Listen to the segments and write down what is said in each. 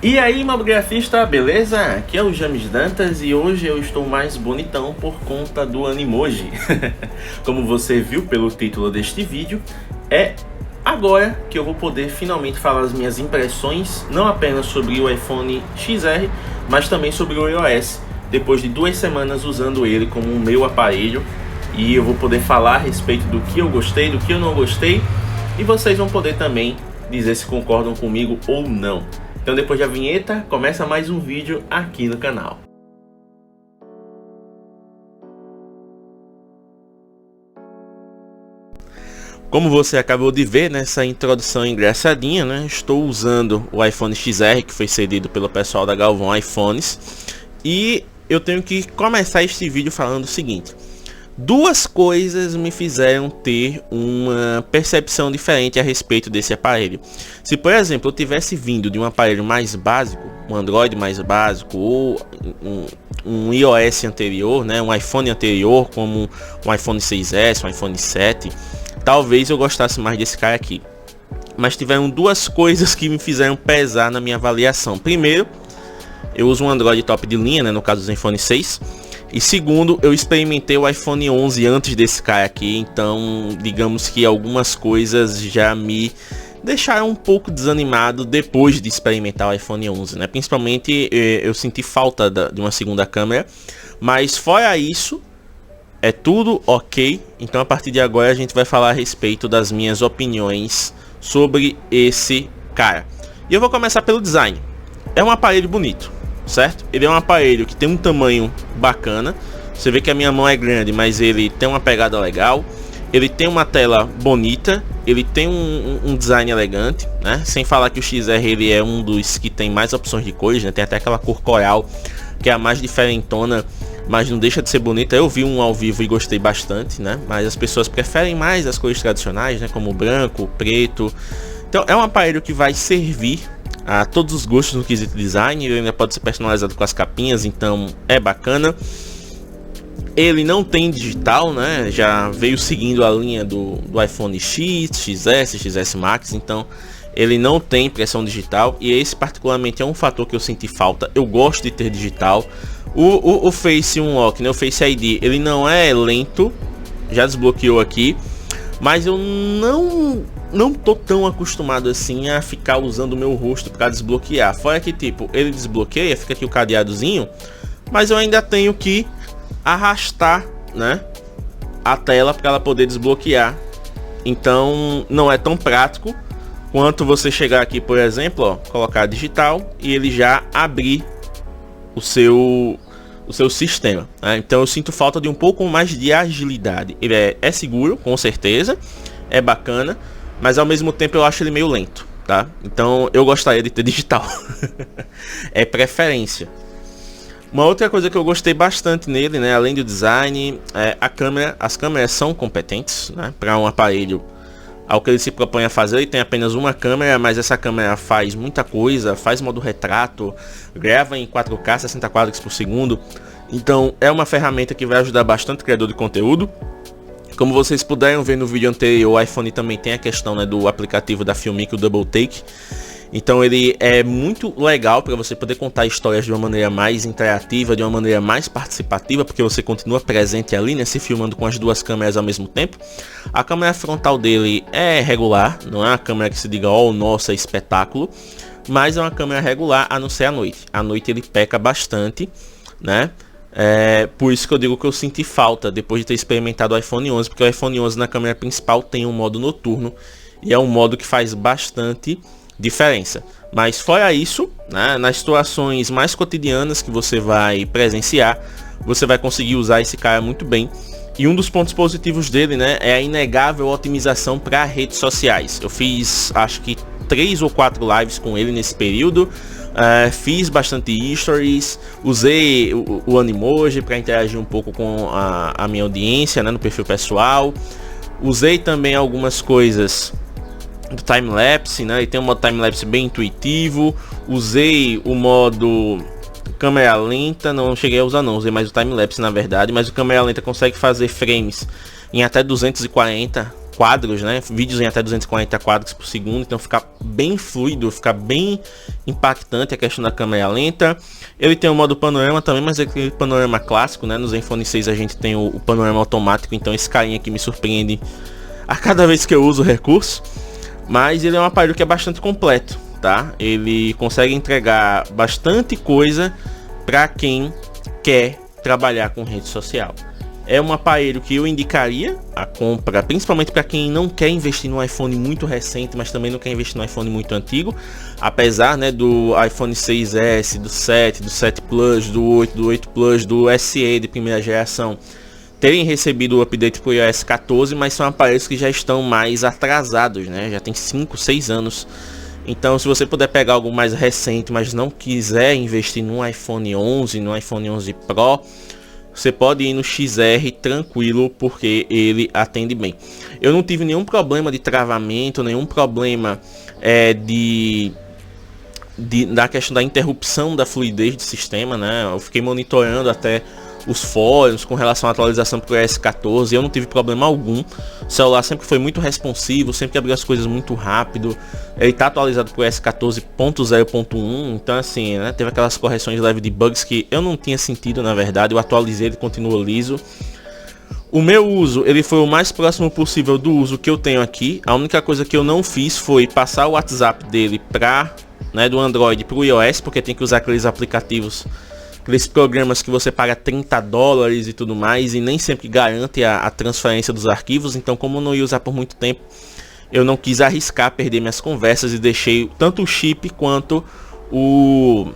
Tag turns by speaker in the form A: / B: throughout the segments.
A: E aí, mobigrafista, beleza? Aqui é o James Dantas e hoje eu estou mais bonitão por conta do Animoji. Como você viu pelo título deste vídeo, é agora que eu vou poder finalmente falar as minhas impressões, não apenas sobre o iPhone XR, mas também sobre o iOS, depois de 2 semanas usando ele como o meu aparelho. E eu vou poder falar a respeito do que eu gostei, do que eu não gostei, e vocês vão poder também dizer se concordam comigo ou não. Então depois da vinheta, começa mais um vídeo aqui no canal. Como você acabou de ver nessa introdução engraçadinha, né? Estou usando o iPhone XR, que foi cedido pelo pessoal da Galvão iPhones. E eu tenho que começar este vídeo falando o seguinte. Duas coisas me fizeram ter uma percepção diferente a respeito desse aparelho. Se, por exemplo, eu tivesse vindo de um aparelho mais básico, um Android mais básico, ou um iOS anterior, né, um iPhone anterior, como um iPhone 6S, um iPhone 7, talvez eu gostasse mais desse cara aqui. Mas tiveram duas coisas que me fizeram pesar na minha avaliação. Primeiro, eu uso um Android top de linha, né, no caso do iPhone 6. E segundo, eu experimentei o iPhone 11 antes desse cara aqui, então digamos que algumas coisas já me deixaram um pouco desanimado depois de experimentar o iPhone 11, né? Principalmente eu senti falta de uma segunda câmera, mas fora isso, é tudo ok. Então a partir de agora a gente vai falar a respeito das minhas opiniões sobre esse cara. E eu vou começar pelo design. É um aparelho bonito, certo? Ele é um aparelho que tem um tamanho bacana. Você vê que a minha mão é grande, mas ele tem uma pegada legal. Ele tem uma tela bonita. Ele tem um design elegante, né? Sem falar que o XR ele é um dos que tem mais opções de cores, né? Tem até aquela cor coral, que é a mais diferentona, mas não deixa de ser bonita. Eu vi um ao vivo e gostei bastante, né? Mas as pessoas preferem mais as cores tradicionais, né? Como o branco, o preto. Então é um aparelho que vai servir a todos os gostos no quesito design. Ele ainda pode ser personalizado com as capinhas, então é bacana. Ele não tem digital, né? Já veio seguindo a linha do iPhone X, XS, XS Max, então ele não tem impressão digital. E esse particularmente é um fator que eu senti falta. Eu gosto de ter digital. O Face Unlock, né? O Face ID, ele não é lento. Já desbloqueou aqui, mas eu não tô tão acostumado assim a ficar usando o meu rosto para desbloquear. Fora que tipo, ele desbloqueia, fica aqui o cadeadozinho, mas eu ainda tenho que arrastar, né, a tela para ela poder desbloquear. Então não é tão prático quanto você chegar aqui, por exemplo, ó, colocar digital e ele já abrir o seu sistema, né? Então eu sinto falta de um pouco mais de agilidade. Ele é seguro, com certeza, é bacana, mas ao mesmo tempo eu acho ele meio lento, tá? Então eu gostaria de ter digital. É preferência. Uma outra coisa que eu gostei bastante nele, né, além do design, é a câmera. As câmeras são competentes, né, para um aparelho ao que ele se propõe a fazer. Ele tem apenas uma câmera, mas essa câmera faz muita coisa, faz modo retrato, grava em 4K 60 quadros por segundo. Então é uma ferramenta que vai ajudar bastante o criador de conteúdo. Como vocês puderam ver no vídeo anterior, o iPhone também tem a questão, né, do aplicativo da Filmic, o Double Take. Então ele é muito legal para você poder contar histórias de uma maneira mais interativa, de uma maneira mais participativa, porque você continua presente ali, né, se filmando com as duas câmeras ao mesmo tempo. A câmera frontal dele é regular, não é uma câmera que se diga, oh, nossa, espetáculo, mas é uma câmera regular, a não ser à noite. À noite ele peca bastante, né? Por isso que eu digo que eu senti falta depois de ter experimentado o iPhone 11, porque o iPhone 11 na câmera principal tem um modo noturno e é um modo que faz bastante diferença. Mas fora isso, né, nas situações mais cotidianas que você vai presenciar, você vai conseguir usar esse cara muito bem. E um dos pontos positivos dele, né, é a inegável otimização para redes sociais. Eu fiz acho que 3 ou 4 lives com ele nesse período. Fiz bastante stories, usei o Animoji para interagir um pouco com a minha audiência, né, no perfil pessoal. Usei também algumas coisas do time-lapse, né, e tem um modo time-lapse bem intuitivo. Usei o modo câmera lenta, não cheguei a usar não, usei mais o time-lapse na verdade, mas o câmera lenta consegue fazer frames em até 240 quadros, né? Vídeos em até 240 quadros por segundo, então fica bem fluido, fica bem impactante a questão da câmera lenta. Ele tem o modo panorama também, mas é aquele panorama clássico, né? No Zenfone 6 a gente tem o panorama automático, então esse carinha aqui me surpreende a cada vez que eu uso o recurso. Mas ele é um aparelho que é bastante completo, tá? Ele consegue entregar bastante coisa para quem quer trabalhar com rede social. É um aparelho que eu indicaria a compra, principalmente para quem não quer investir no iPhone muito recente, mas também não quer investir no iPhone muito antigo. Apesar, né, do iPhone 6S, do 7, do 7 Plus, do 8, do 8 Plus, do SE de primeira geração terem recebido o update para o iOS 14, mas são aparelhos que já estão mais atrasados, né? Já tem 5, 6 anos. Então, se você puder pegar algo mais recente, mas não quiser investir no iPhone 11, no iPhone 11 Pro, você pode ir no XR tranquilo, porque ele atende bem. Eu não tive nenhum problema de travamento, nenhum problema da questão da interrupção da fluidez do sistema, né? Eu fiquei monitorando até os fóruns com relação à atualização para o iOS 14, eu não tive problema algum. O celular sempre foi muito responsivo, sempre abriu as coisas muito rápido. Ele está atualizado para o iOS 14.0.1, então assim, né, teve aquelas correções leves de bugs que eu não tinha sentido, na verdade. Eu atualizei, ele continua liso. O meu uso, ele foi o mais próximo possível do uso que eu tenho aqui. A única coisa que eu não fiz foi passar o WhatsApp dele do Android para o iOS, porque tem que usar aqueles aplicativos, aqueles programas que você paga $30 e tudo mais, e nem sempre garante a transferência dos arquivos. Então, como eu não ia usar por muito tempo, eu não quis arriscar perder minhas conversas e deixei tanto o chip quanto o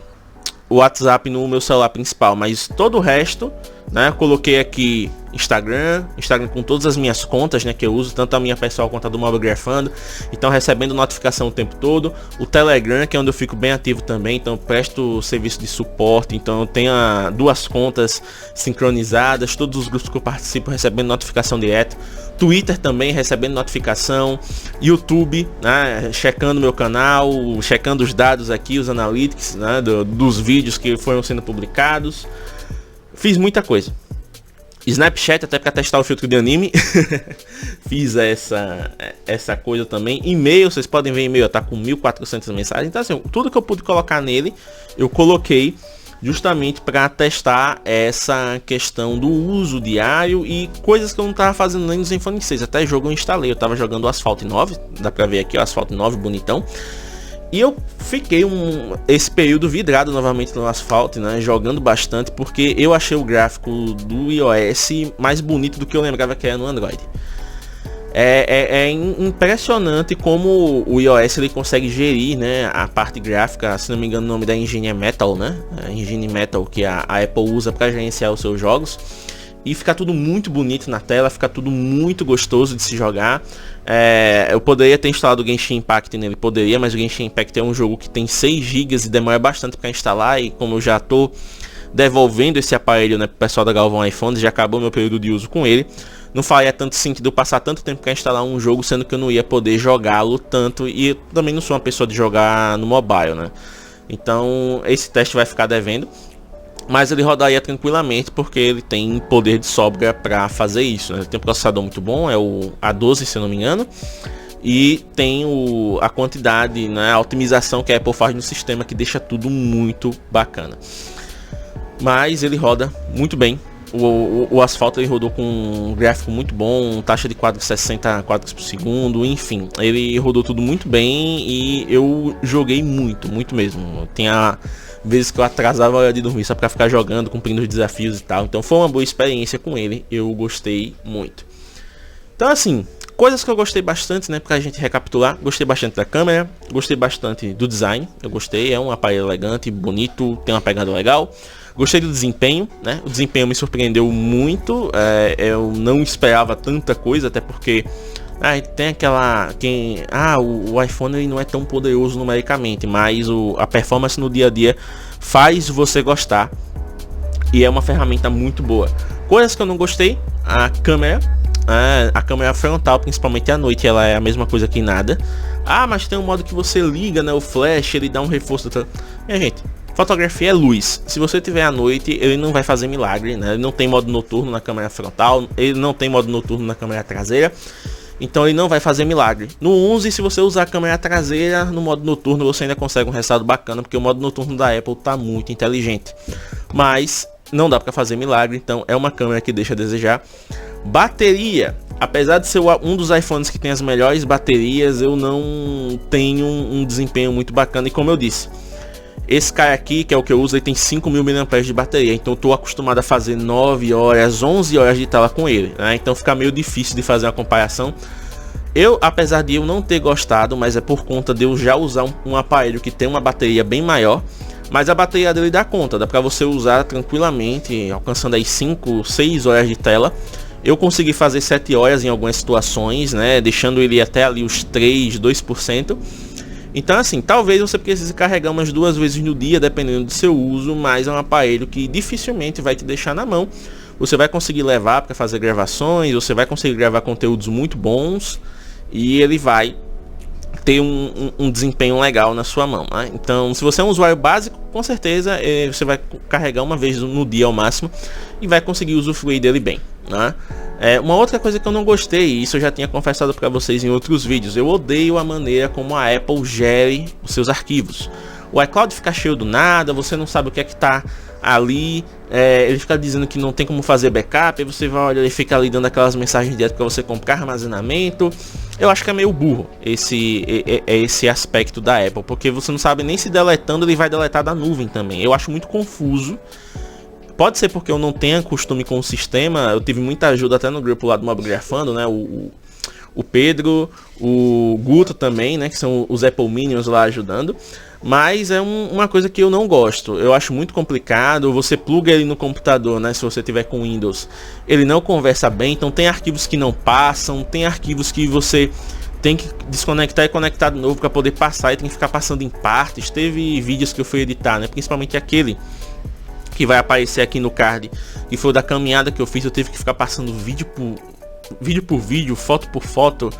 A: WhatsApp no meu celular principal. Mas todo o resto, né, eu coloquei aqui Instagram com todas as minhas contas, né, que eu uso, tanto a minha pessoal quanto a do Mobigrafando, então recebendo notificação o tempo todo. O Telegram, que é onde eu fico bem ativo também, então eu presto serviço de suporte, então eu tenho 2 contas sincronizadas, todos os grupos que eu participo recebendo notificação direto. Twitter também recebendo notificação, YouTube, né, checando meu canal, checando os dados aqui, os analytics, né, dos vídeos que foram sendo publicados. Fiz muita coisa. Snapchat até para testar o filtro de anime. Fiz essa coisa também. E-mail, vocês podem ver e-mail, tá com 1.400 mensagens. Então assim, tudo que eu pude colocar nele, eu coloquei justamente para testar essa questão do uso diário e coisas que eu não tava fazendo nem no Zenfone 6. Até jogo eu instalei, eu tava jogando o Asphalt 9, dá pra ver aqui o Asphalt 9 bonitão. E eu fiquei esse período vidrado novamente no Asphalt, né, jogando bastante, porque eu achei o gráfico do iOS mais bonito do que eu lembrava que era no Android. É impressionante como o iOS ele consegue gerir, né, a parte gráfica. Se não me engano, o nome da engine é Metal, né? A engine Metal que a Apple usa para gerenciar os seus jogos. E fica tudo muito bonito na tela, fica tudo muito gostoso de se jogar. Eu poderia ter instalado o Genshin Impact nele, mas o Genshin Impact é um jogo que tem 6 GB e demora bastante para instalar. E como eu já tô devolvendo esse aparelho, né, pro pessoal da Galvão iPhone, já acabou meu período de uso com ele, não faria tanto sentido eu passar tanto tempo para instalar um jogo, sendo que eu não ia poder jogá-lo tanto. E eu também não sou uma pessoa de jogar no mobile, né? Então esse teste vai ficar devendo. Mas ele rodaria tranquilamente, porque ele tem poder de sobra para fazer isso, né? Ele tem um processador muito bom, é o A12 se eu não me engano. E tem a quantidade, né, a otimização que a Apple faz no sistema, que deixa tudo muito bacana. Mas ele roda muito bem. O Asphalt ele rodou com um gráfico muito bom, taxa de quadros 60 quadros por segundo, enfim, ele rodou tudo muito bem e eu joguei muito mesmo. Tinha vezes que eu atrasava a hora de dormir só para ficar jogando, cumprindo os desafios e tal. Então foi uma boa experiência com ele, eu gostei muito. Então assim, coisas que eu gostei bastante, né, pra gente recapitular. Gostei bastante da câmera, gostei bastante do design, eu gostei, é um aparelho elegante, bonito, tem uma pegada legal. Gostei do desempenho, né? O desempenho me surpreendeu muito. Eu não esperava tanta coisa, até porque tem aquela o iPhone ele não é tão poderoso numericamente, mas a performance no dia a dia faz você gostar. E é uma ferramenta muito boa. Coisas que eu não gostei: a câmera frontal, principalmente à noite, ela é a mesma coisa que nada. Mas tem um modo que você liga, né, o flash, ele dá um reforço. Minha gente, fotografia é luz. Se você tiver à noite, ele não vai fazer milagre, né? Ele não tem modo noturno na câmera frontal, ele não tem modo noturno na câmera traseira. então ele não vai fazer milagre. No 11, se você usar a câmera traseira no modo noturno, você ainda consegue um resultado bacana, porque o modo noturno da Apple tá muito inteligente. Mas não dá para fazer milagre, então é uma câmera que deixa a desejar. Bateria, apesar de ser um dos iPhones que tem as melhores baterias, eu não tenho um desempenho muito bacana. E como eu disse, esse cara aqui, que é o que eu uso, ele tem 5.000 mAh de bateria, então eu tô acostumado a fazer 9 horas, 11 horas de tela com ele, né? Então fica meio difícil de fazer uma comparação. Apesar de eu não ter gostado, mas é por conta de eu já usar um aparelho que tem uma bateria bem maior, mas a bateria dele dá conta, dá para você usar tranquilamente, alcançando aí 5, 6 horas de tela. Eu consegui fazer 7 horas em algumas situações, né, deixando ele até ali os 3, 2%. Então assim, talvez você precise carregar umas 2 vezes no dia, dependendo do seu uso, mas é um aparelho que dificilmente vai te deixar na mão. Você vai conseguir levar para fazer gravações, você vai conseguir gravar conteúdos muito bons e ele vai ter um desempenho legal na sua mão, né? Então, se você é um usuário básico, com certeza você vai carregar uma vez no dia ao máximo e vai conseguir usufruir dele bem, né? Uma outra coisa que eu não gostei, e isso eu já tinha confessado para vocês em outros vídeos, eu odeio a maneira como a Apple gere os seus arquivos. O iCloud fica cheio do nada, você não sabe o que é que tá ali, ele fica dizendo que não tem como fazer backup, aí você vai olhar e fica ali dando aquelas mensagens direto para você comprar armazenamento. Eu acho que é meio burro esse aspecto da Apple, porque você não sabe nem se deletando ele vai deletar da nuvem também. Eu acho muito confuso. Pode ser porque eu não tenho costume com o sistema. Eu tive muita ajuda até no grupo lá do Mobgrafando, né? O Pedro, o Guto também, né? Que são os Apple Minions lá ajudando. Mas é uma coisa que eu não gosto. Eu acho muito complicado. Você pluga ele no computador, né? Se você tiver com Windows, ele não conversa bem. Então tem arquivos que não passam. Tem arquivos que você tem que desconectar e conectar de novo para poder passar. E tem que ficar passando em partes. Teve vídeos que eu fui editar, né? Principalmente aquele que vai aparecer aqui no card, que foi da caminhada que eu fiz. Eu tive que ficar passando vídeo por vídeo, foto por foto.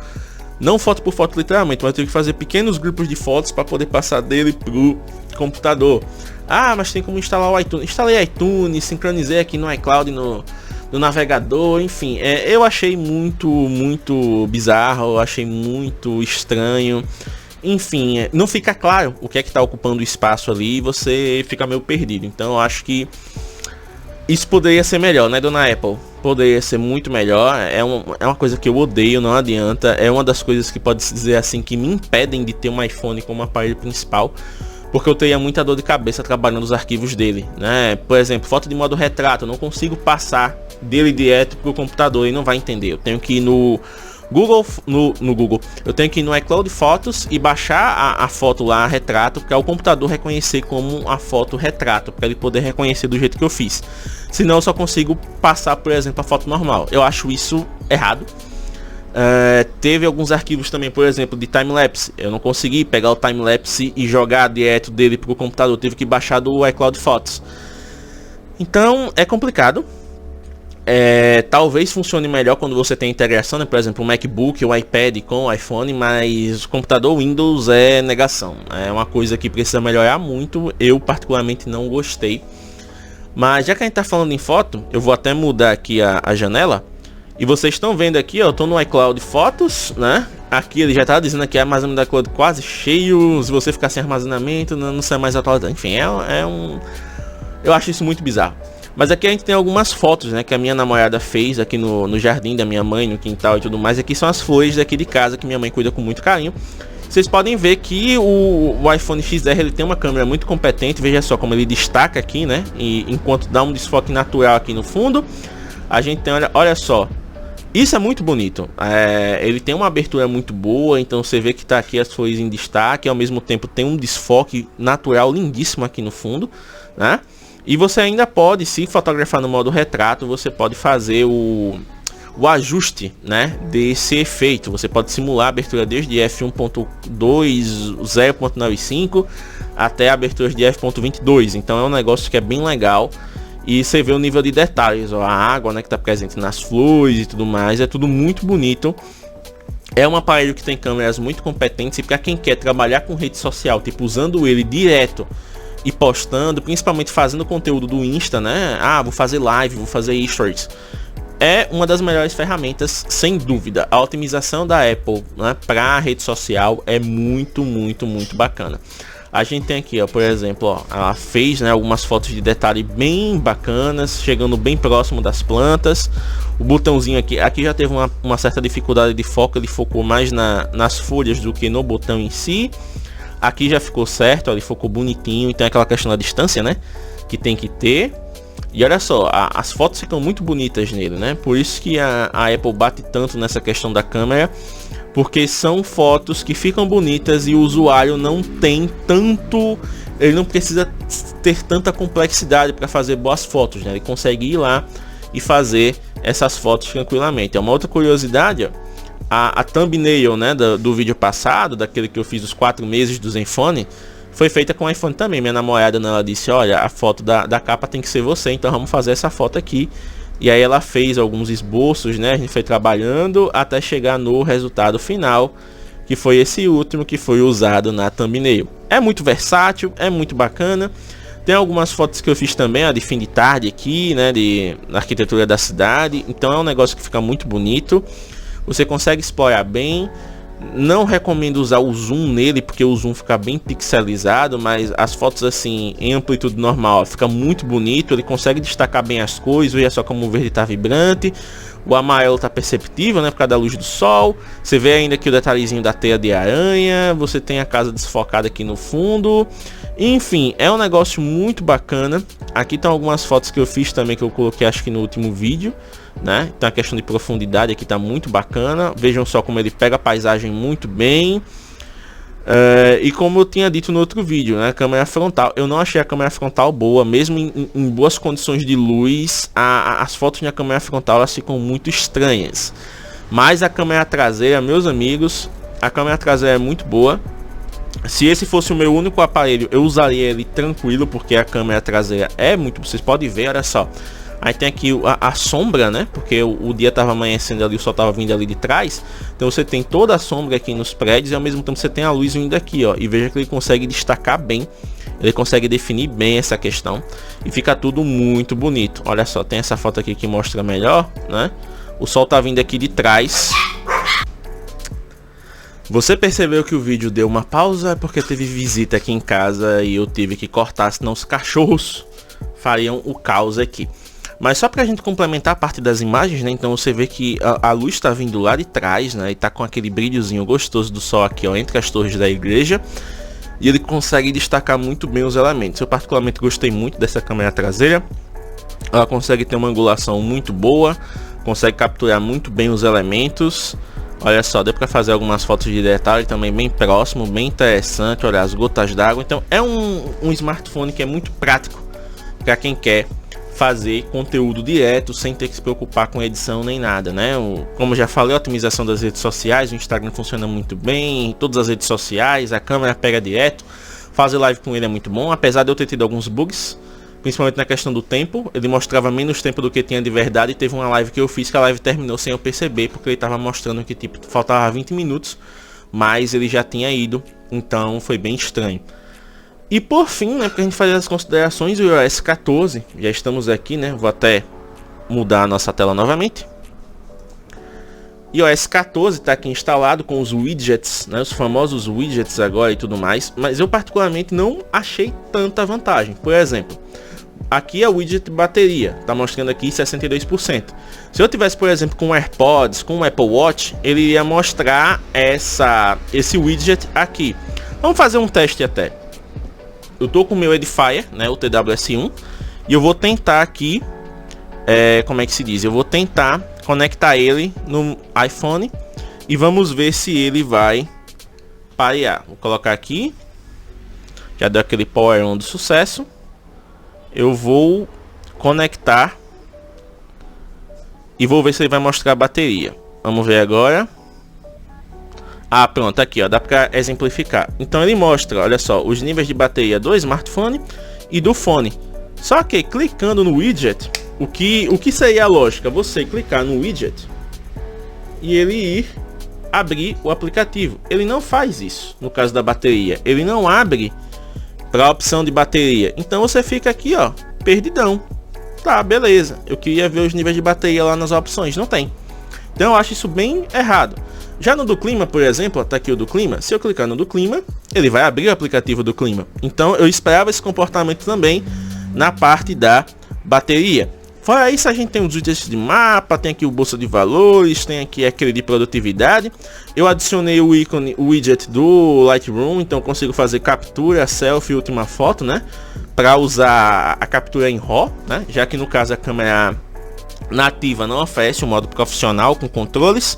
A: Não foto por foto literalmente, mas eu tive que fazer pequenos grupos de fotos para poder passar dele pro computador. Ah, mas tem como instalar o iTunes. Instalei iTunes, sincronizei aqui no iCloud, no navegador, enfim. Eu achei muito bizarro, eu achei muito estranho. Enfim, não fica claro o que é que está ocupando o espaço ali e você fica meio perdido. Então eu acho que isso poderia ser melhor, né, dona Apple? Poderia ser muito melhor. É uma coisa que eu odeio, não adianta. É uma das coisas que pode-se dizer assim que me impedem de ter um iPhone como aparelho principal, porque eu teria muita dor de cabeça trabalhando os arquivos dele, né? Por exemplo, foto de modo retrato, eu não consigo passar dele direto pro computador e não vai entender. Eu tenho que ir no Google, no Google, eu tenho que ir no iCloud Fotos e baixar a foto lá, retrato, para o computador reconhecer como a foto retrato, para ele poder reconhecer do jeito que eu fiz. Senão eu só consigo passar, por exemplo, a foto normal. Eu acho isso errado. Teve alguns arquivos também, por exemplo, de timelapse. Eu não consegui pegar o timelapse e jogar direto dele para o computador. Eu tive que baixar do iCloud Fotos. Então é complicado. Talvez funcione melhor quando você tem integração, né? Por exemplo, o MacBook, o iPad com o iPhone, mas o computador Windows é negação. É uma coisa que precisa melhorar muito. Eu particularmente não gostei. Mas já que a gente tá falando em foto, eu vou até mudar aqui a janela. E vocês estão vendo aqui, ó, eu tô no iCloud Fotos, né? Aqui ele já tá dizendo que armazenamento da iCloud quase cheio. Se você ficar sem armazenamento, não sai mais atualizado. Enfim, eu acho isso muito bizarro. Mas aqui a gente tem algumas fotos, né, que a minha namorada fez aqui no jardim da minha mãe, no quintal e tudo mais. Aqui são as flores daqui de casa que minha mãe cuida com muito carinho. Vocês podem ver que o iPhone XR ele tem uma câmera muito competente. Veja só como ele destaca aqui, né? E enquanto dá um desfoque natural aqui no fundo, a gente tem, olha só. Isso é muito bonito. Ele tem uma abertura muito boa, então você vê que tá aqui as flores em destaque. Ao mesmo tempo tem um desfoque natural lindíssimo aqui no fundo, né? E você ainda pode, se fotografar no modo retrato, você pode fazer o ajuste, né, desse efeito. Você pode simular a abertura desde f1.2, 0.95 até aberturas de f.22. Então é um negócio que é bem legal. E você vê o nível de detalhes, ó, a água, né, que está presente nas flores e tudo mais. É tudo muito bonito. É um aparelho que tem câmeras muito competentes. E para quem quer trabalhar com rede social, tipo usando ele direto e postando, principalmente fazendo conteúdo do Insta, né? Vou fazer live, vou fazer stories. é uma das melhores ferramentas, sem dúvida. A otimização da Apple, né, para rede social é muito bacana. A gente tem aqui, ó, por exemplo, ó, ela fez, né, algumas fotos de detalhe bem bacanas, chegando bem próximo das plantas. O botãozinho aqui já teve uma certa dificuldade de foco, ele focou mais nas folhas do que no botão em si. Aqui já ficou certo, ó, ele focou bonitinho, então é aquela questão da distância, né, que tem que ter. E olha só, as fotos ficam muito bonitas nele, né? Por isso que a Apple bate tanto nessa questão da câmera, porque são fotos que ficam bonitas e o usuário não tem tanto, ele não precisa ter tanta complexidade para fazer boas fotos, né? Ele consegue ir lá e fazer essas fotos tranquilamente. É uma outra curiosidade, ó, a thumbnail, né, do vídeo passado, daquele que eu fiz os 4 meses do Zenfone, foi feita com o iPhone também. Minha namorada, né, ela disse, olha, a foto da capa tem que ser você, então vamos fazer essa foto aqui. E aí ela fez alguns esboços, né, a gente foi trabalhando até chegar no resultado final, que foi esse último que foi usado na thumbnail. É muito versátil, é muito bacana. Tem algumas fotos que eu fiz também, ó, de fim de tarde aqui, né, de arquitetura da cidade. Então é um negócio que fica muito bonito, você consegue explorar bem. Não recomendo usar o zoom nele, porque o zoom fica bem pixelizado, mas as fotos assim em amplitude normal fica muito bonito. Ele consegue destacar bem as cores, veja só como o verde está vibrante, o amarelo está perceptível, né, por causa da luz do sol. Você vê ainda aqui o detalhezinho da teia de aranha, você tem a casa desfocada aqui no fundo. Enfim, é um negócio muito bacana. Aqui estão algumas fotos que eu fiz também, que eu coloquei acho que no último vídeo, né? Então a questão de profundidade aqui tá muito bacana. Vejam só como ele pega a paisagem muito bem. E como eu tinha dito no outro vídeo, né, câmera frontal, eu não achei a câmera frontal boa, mesmo em boas condições de luz. As fotos na câmera frontal elas ficam muito estranhas. Mas a câmera traseira, meus amigos, a câmera traseira é muito boa. Se esse fosse o meu único aparelho, eu usaria ele tranquilo, porque a câmera traseira é muito, vocês podem ver, olha só. Aí tem aqui a sombra, né? Porque o dia tava amanhecendo ali, o sol tava vindo ali de trás. Então você tem toda a sombra aqui nos prédios e ao mesmo tempo você tem a luz vindo aqui, ó. E veja que ele consegue destacar bem. Ele consegue definir bem essa questão. E fica tudo muito bonito. Olha só, tem essa foto aqui que mostra melhor, né? O sol tá vindo aqui de trás. Você percebeu que o vídeo deu uma pausa porque teve visita aqui em casa e eu tive que cortar, senão os cachorros fariam o caos aqui. Mas só pra gente complementar a parte das imagens, né? Então você vê que a luz tá vindo lá de trás, né? E tá com aquele brilhozinho gostoso do sol aqui, ó, entre as torres da igreja. E ele consegue destacar muito bem os elementos. Eu particularmente gostei muito dessa câmera traseira. Ela consegue ter uma angulação muito boa, consegue capturar muito bem os elementos. Olha só, deu para fazer algumas fotos de detalhe também bem próximo, bem interessante. Olha as gotas d'água. Então é um smartphone que é muito prático para quem quer fazer conteúdo direto sem ter que se preocupar com edição nem nada, né? Como já falei, a otimização das redes sociais, o Instagram funciona muito bem, em todas as redes sociais, a câmera pega direto. Fazer live com ele é muito bom, apesar de eu ter tido alguns bugs, principalmente na questão do tempo. Ele mostrava menos tempo do que tinha de verdade. E teve uma live que eu fiz que a live terminou sem eu perceber, porque ele estava mostrando que tipo faltava 20 minutos, mas ele já tinha ido, então foi bem estranho. E por fim, né, pra gente fazer as considerações, o iOS 14, já estamos aqui, né, vou até mudar a nossa tela novamente. iOS 14 está aqui instalado com os widgets, né, os famosos widgets agora e tudo mais, mas eu particularmente não achei tanta vantagem. Por exemplo, aqui é o widget bateria, tá mostrando aqui 62%. Se eu tivesse, por exemplo, com AirPods, com o Apple Watch, ele ia mostrar esse widget aqui. Vamos fazer um teste até. Eu tô com o meu Edifier, né, o TWS1, e eu vou tentar aqui, como é que se diz? Eu vou tentar conectar ele no iPhone e vamos ver se ele vai parear. Vou colocar aqui, já deu aquele power on do sucesso. Eu vou conectar e vou ver se ele vai mostrar a bateria. Vamos ver agora. Ah, pronto, aqui ó, dá para exemplificar. Então ele mostra, olha só, os níveis de bateria do smartphone e do fone. Só que clicando no widget, o que seria a lógica? Você clicar no widget e ele ir abrir o aplicativo. Ele não faz isso no caso da bateria. Ele não abre para a opção de bateria. Então você fica aqui, ó, perdidão. Tá, beleza. Eu queria ver os níveis de bateria lá nas opções, não tem. Então eu acho isso bem errado. Já no do clima, por exemplo, tá aqui o do clima. Se eu clicar no do clima, ele vai abrir o aplicativo do clima. Então eu esperava esse comportamento também na parte da bateria. Fora isso, a gente tem os widgets de mapa, tem aqui o bolsa de valores, tem aqui aquele de produtividade. Eu adicionei o ícone, o widget do Lightroom, então eu consigo fazer captura, selfie e última foto, né? Para usar a captura em RAW, né? Já que no caso a câmera nativa não oferece um modo profissional com controles.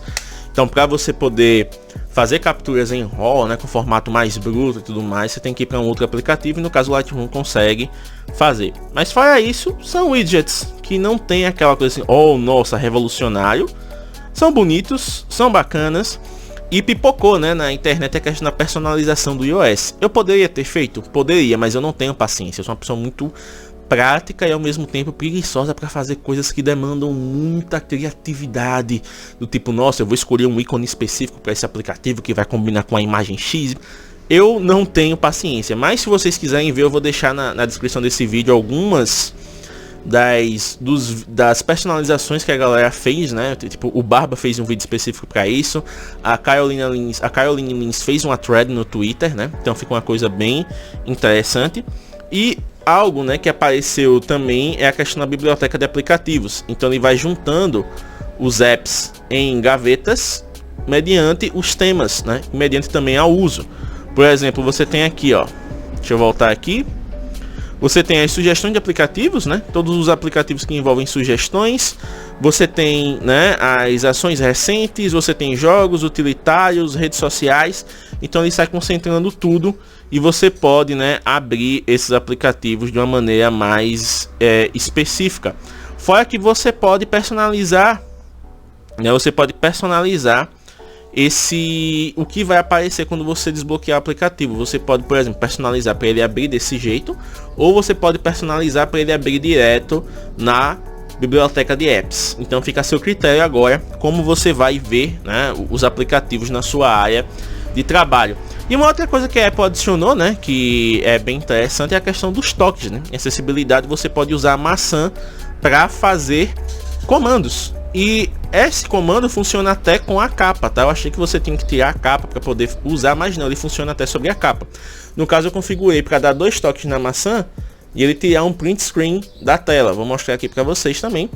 A: Então, para você poder fazer capturas em RAW, né, com formato mais bruto e tudo mais, você tem que ir para um outro aplicativo, e no caso o Lightroom consegue fazer. Mas fora isso, são widgets que não tem aquela coisa assim, oh nossa, revolucionário. São bonitos, são bacanas, e pipocou, né, na internet a questão da personalização do iOS. Eu poderia ter feito? Poderia, mas eu não tenho paciência. Eu sou uma pessoa muito prática e ao mesmo tempo preguiçosa para fazer coisas que demandam muita criatividade, do tipo, nossa, eu vou escolher um ícone específico para esse aplicativo que vai combinar com a imagem X. Eu não tenho paciência, mas se vocês quiserem ver, eu vou deixar na descrição desse vídeo algumas das personalizações que a galera fez, né? Tipo, o Barba fez um vídeo específico para isso, a Caroline Lins fez uma thread no Twitter, né? Então fica uma coisa bem interessante. E algo, né, que apareceu também é a questão da biblioteca de aplicativos. Então ele vai juntando os apps em gavetas mediante os temas, né, mediante também ao uso. Por exemplo, você tem aqui, ó, deixa eu voltar aqui. Você tem as sugestões de aplicativos, né? Todos os aplicativos que envolvem sugestões. Você tem, né, as ações recentes, você tem jogos, utilitários, redes sociais. Então ele sai concentrando tudo e você pode, né, abrir esses aplicativos de uma maneira mais específica. Fora que você pode personalizar, né? Você pode personalizar o que vai aparecer quando você desbloquear o aplicativo. Você pode, por exemplo, personalizar para ele abrir desse jeito, ou você pode personalizar para ele abrir direto na biblioteca de apps. Então fica a seu critério agora como você vai ver, né, os aplicativos na sua área de trabalho. E uma outra coisa que a Apple adicionou, né, que é bem interessante, é a questão dos toques, né? Em acessibilidade, você pode usar a maçã para fazer comandos. E esse comando funciona até com a capa, tá? Eu achei que você tinha que tirar a capa para poder usar, mas não, ele funciona até sobre a capa. No caso, eu configurei para dar 2 toques na maçã e ele tirar um print screen da tela. Vou mostrar aqui para vocês também.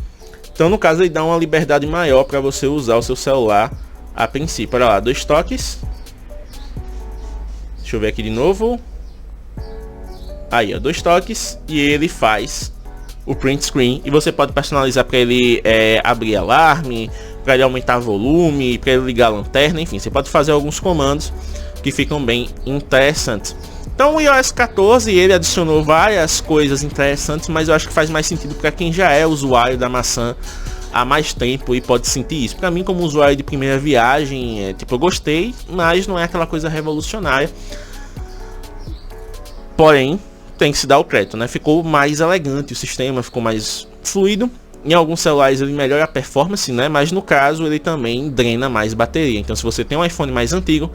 A: Então, no caso, ele dá uma liberdade maior para você usar o seu celular a princípio. Olha lá, 2 toques. Deixa eu ver aqui de novo. Aí, ó, 2 toques e ele faz o print screen, e você pode personalizar para ele abrir alarme, para ele aumentar volume, para ele ligar a lanterna, enfim, você pode fazer alguns comandos que ficam bem interessantes. Então o iOS 14 ele adicionou várias coisas interessantes, mas eu acho que faz mais sentido para quem já é usuário da maçã há mais tempo e pode sentir isso. Para mim, como usuário de primeira viagem, tipo, eu gostei, mas não é aquela coisa revolucionária. Porém, tem que se dar o crédito, né? Ficou mais elegante o sistema, ficou mais fluido. Em alguns celulares ele melhora a performance, né? Mas no caso ele também drena mais bateria. Então se você tem um iPhone mais antigo,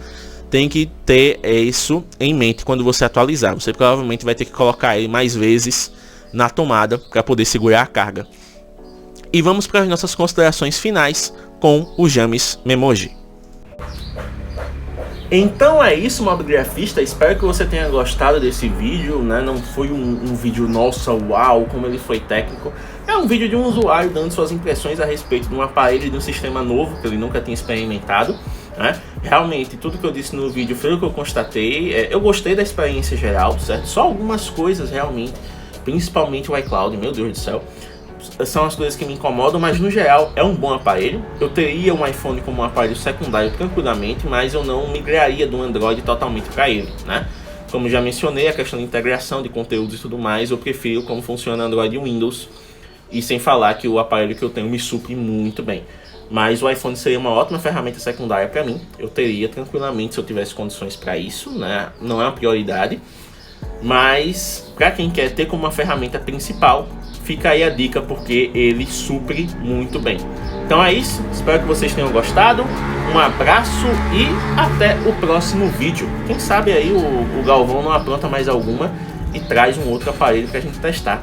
A: tem que ter isso em mente quando você atualizar. Você provavelmente vai ter que colocar ele mais vezes na tomada para poder segurar a carga. E vamos para as nossas considerações finais com o James Memoji. Então é isso, mobigrafista, espero que você tenha gostado desse vídeo, né? Não foi um vídeo, nossa, uau, como ele foi técnico. É um vídeo de um usuário dando suas impressões a respeito de um aparelho e de um sistema novo que ele nunca tinha experimentado, né? Realmente, tudo que eu disse no vídeo foi o que eu constatei. Eu gostei da experiência geral, certo? Só algumas coisas realmente, principalmente o iCloud, meu Deus do céu, são as coisas que me incomodam, mas no geral é um bom aparelho. Eu teria um iPhone como um aparelho secundário tranquilamente, mas eu não migraria do Android totalmente para ele, né? Como já mencionei, a questão de integração de conteúdos e tudo mais, eu prefiro como funciona Android e Windows, e sem falar que o aparelho que eu tenho me supre muito bem. Mas o iPhone seria uma ótima ferramenta secundária para mim, eu teria tranquilamente se eu tivesse condições para isso, né? Não é uma prioridade, mas para quem quer ter como uma ferramenta principal, fica aí a dica, porque ele supre muito bem. Então é isso, espero que vocês tenham gostado, um abraço e até o próximo vídeo. Quem sabe aí o Galvão não apronta mais alguma e traz um outro aparelho pra gente testar.